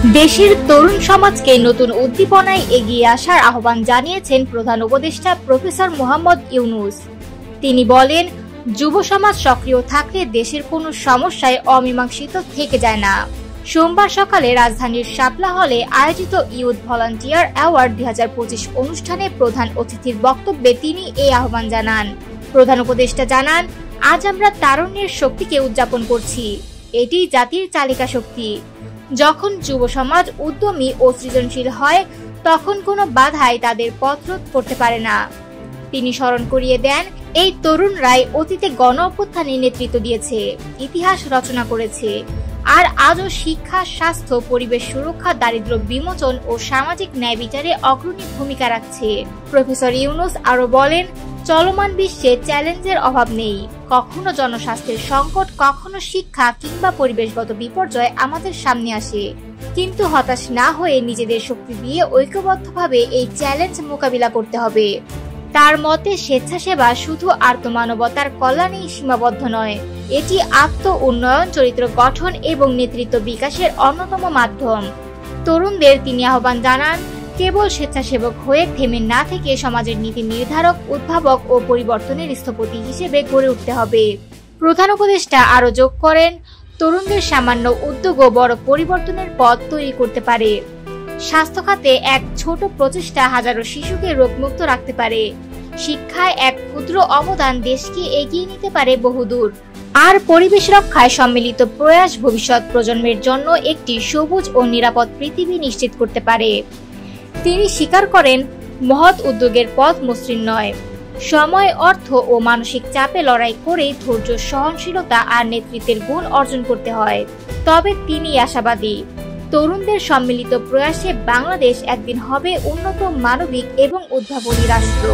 দেশের তরুণ সমাজকে নতুন উদ্দীপনায় এগিয়ে আসার আহ্বান জানিয়েছেন প্রধান উপদেষ্টা প্রফেসর মোহাম্মদ ইউনূস। তিনি বলেন, যুব সমাজ সক্রিয় থাকলে দেশের কোনো সমস্যায় অমীমাংসিত থেকে যায় না। সোমবার সকালে রাজধানীর শাপলা হলে আয়োজিত ইউথ ভলান্টিয়ার অ্যাওয়ার্ড 2025 অনুষ্ঠানে প্রধান অতিথির বক্তব্যে তিনি এই আহ্বান জানান। প্রধান উপদেষ্টা জানান, আজ আমরা তারুণ্যের শক্তিকে উদযাপন করছি। এটি জাতির চালিকা শক্তি। যখন যুব সমাজ উদ্যমী ও সৃজনশীল হয়, তখন কোনো বাধাই তাদের পথরোধ করতে পারে না। তিনি স্মরণ করিয়ে দেন, এই তরুণরাই অতীতে গণ অভ্যুত্থানে নেতৃত্ব দিয়েছে, ইতিহাস রচনা করেছে, আর আজও শিক্ষা, স্বাস্থ্য, পরিবেশ সুরক্ষা, দারিদ্র্য বিমোচন ও সামাজিক ন্যায় বিচারে অগ্রণী ভূমিকা রাখছে। প্রফেসর ইউনূস আরো বলেন, চলমান বিশ্বে চ্যালেঞ্জের অভাব নেই। কখনো জনস্বাস্থ্যের সংকট, কখনো শিক্ষা কিংবা পরিবেশগত বিপর্যয় আমাদের সামনে আসে, কিন্তু হতাশ না হয়ে নিজেদের শক্তি দিয়ে ঐক্যবদ্ধভাবে এই চ্যালেঞ্জ মোকাবিলা করতে হবে। তার মতে, স্বেচ্ছাসেবা শুধু আর্তমানবতার কল্যাণেই সীমাবদ্ধ নয়, এটি আত্ম উন্নয়ন, চরিত্র গঠন এবং নেতৃত্ব বিকাশের অন্যতম মাধ্যম। তরুণদের তিনি আহ্বান জানান, কেবল স্বেচ্ছাসেবক হয়ে থেমে না থেকে সমাজের নীতি নির্ধারক, উদ্ভাবক ও পরিবর্তনের স্থপতি হিসেবে গড়ে উঠতে হবে। প্রধান উপদেষ্টা আরো যোগ করেন, তরুণদের সামান্য উদ্যোগও বড় পরিবর্তনের পথ তৈরি করতে পারে। স্বাস্থ্য খাতে এক ছোট প্রচেষ্টা হাজারো শিশুকে রোগমুক্ত রাখতে পারে। শিক্ষায় এক ক্ষুদ্র অবদান দেশকে এগিয়ে নিতে পারে বহুদূর। আর পরিবেশ রক্ষায় সম্মিলিত প্রয়াস ভবিষ্যৎ প্রজন্মের জন্য একটি সবুজ ও নিরাপদ পৃথিবী নিশ্চিত করতে পারে। তিনি স্বীকার করেন, মহৎ উদ্যোগের পথ মসৃণ নয়। সময়, অর্থ ও মানসিক চাপে লড়াই করে ধৈর্য, সহনশীলতা আর নেতৃত্বের গুণ অর্জন করতে হয়। তবে তিনি আশাবাদী, তরুণদের সম্মিলিত প্রয়াসে বাংলাদেশ একদিন হবে উন্নত, মানবিক এবং উদ্ভাবনী রাষ্ট্র।